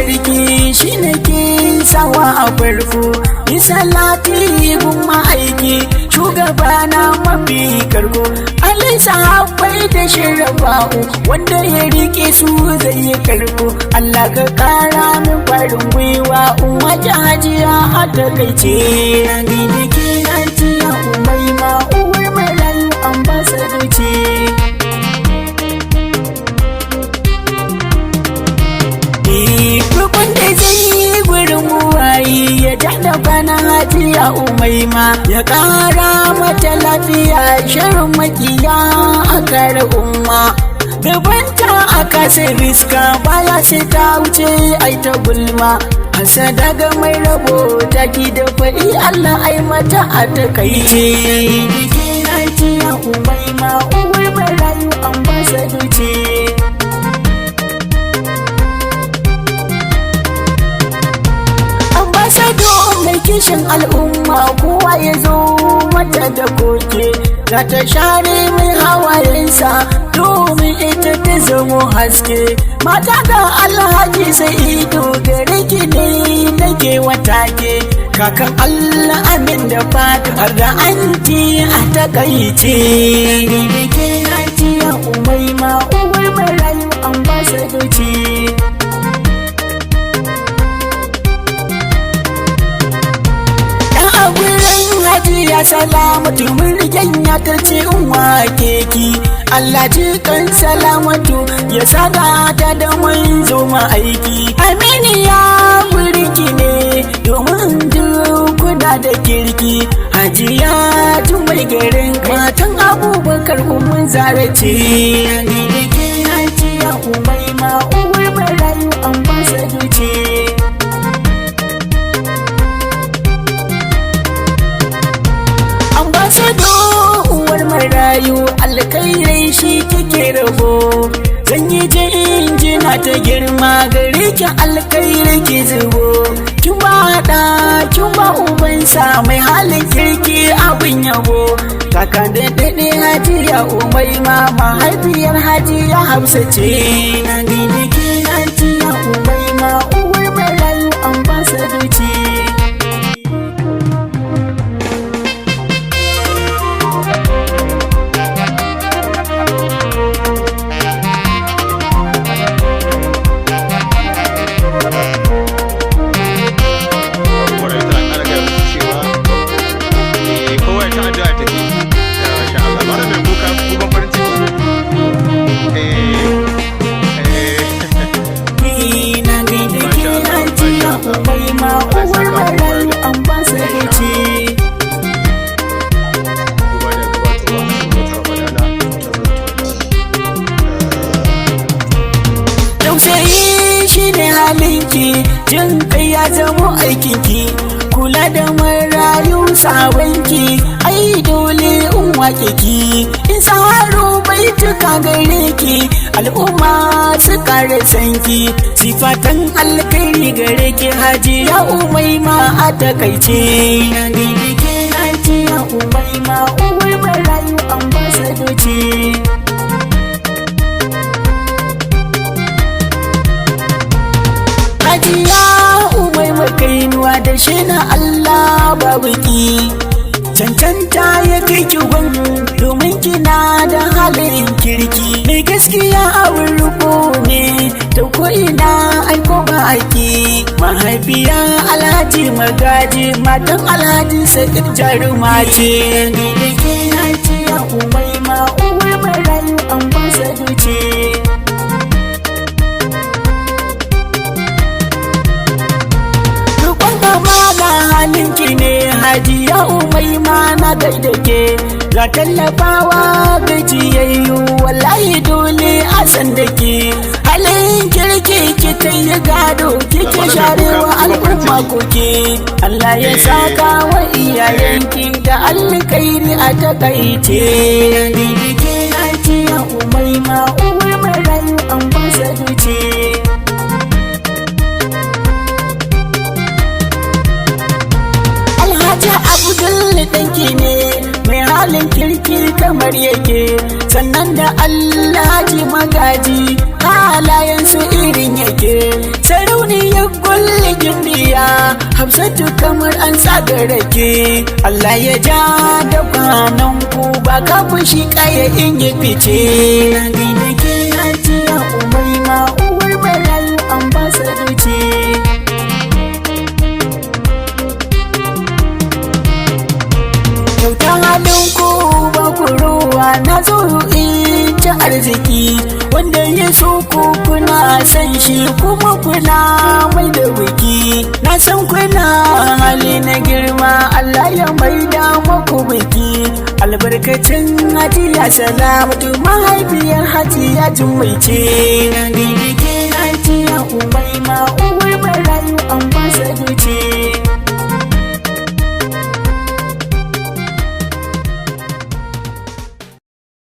sarki shi ne ke sawa a farko. Yi salati gun ma'aiki shugabana mafi karko. Ali sahabbai da shirafa'u wanda ya rike su zai yi karko. Allah ka kara min farin gwiwa umarci hajiya a takaice. Ni da ke hajiya Umaima uwar marayu ambassador ce. Rukun da zai yi gurin muwayi ya dada bana hajiya Umaima ya kara mata lafiya shirin makiya a kare umma. Gabanta a kasa riska baya sai ta wuce ai ta gulma. Hasada ga mai rabo taki da faɗi Allah ai mata a takaice. Hajiya Umaima uwar marayu ambassador ce. Ambassador mai kishin al'umma kowa ya zo mata da koke. Za ta share mai hawayensa domin ita ta zamo haske. Mata da Alhaji Sa'idu gare ki ne nake watake. Kakan Allah amin da fata har da anti a takaice. Ni ke hajiya Umaima uwar marayu ambassador ce. Hajiya Salamatu muryan ya tarce in wake ki. Allah ji kan Salamatu ya sada ta da manzo ma'aiki. Aminiya burki ne domin kuna da kirki. Hajiya Jummai garin matan Abubakar Umar Zara ce. Ni da ke hajiya Umaima uwar marayu ambassador ce. Ambassador uwar marayu alkhairai shi kike rabo. Zan yi jinjina ta girma gare ki alkhairai ki zubo. Kin ba da kin ba ubansa mai halin kirki abin yabo. Kaka da dade hajiya Umaima mahaifiyar hajiya Hafsa ce. Na gani ki hajiya Umaima uwar marayu ambassador ce. Jin kai ya zamo aikinki, kula da marayu sabanki, ai dole in wake ki. In tsaro bai tuka gare ki, al'umma su kare sanki. Sifatan alkhairi gare ki hajiya Umaima a takaice. Ni da ke hajiya Umaima uwar marayu ambassador ce. Hajiya Umaima kainuwa da shi na Allah babu ki. Cancanta ya kai ki gwan domin kina da halin kirki. Mai gaskiya abin riko ne ta ko'ina aiko ba aiki. Mahaifiya Alhaji Magaji matan Alhaji Sa'id Jaruma ce. Ni da ke hajiya Umaima uwar marayu ambassador ce. Halinki ne hajiya Umaima na gaidake. Ga tallafawa gajiyayyu wallahi dole a san da ke. Halin kirki kika yi gado kike sharewa al'umma kuke. Allah ya saka wa iyayenki da alkairi a takaice. Ni da ke hajiya Umaima uwar marayu ambassador ce. Abdul danki ne mai halin kirki kamar yake. Sannan da Alhaji Magaji halayensu irin yake. Sarauniyar Hamsatu kamar an tsaga rake. Allah ya ja da kwanan ku ba ka fushi kaya in yi fice. Na gaida ke Hajiya Umaima uwar marayu ambassador ce. Kyautan halin ku ba ku ruwa na zo in ci arziki. Wanda ya so ku kuna san shi kuma kuna mai da biki. Na san kuna hali na girma Allah ya maida muku biki. Albarkacin Hajiya Salamatu mahaifiyar Hajiya Jummai ce. Na gaida ke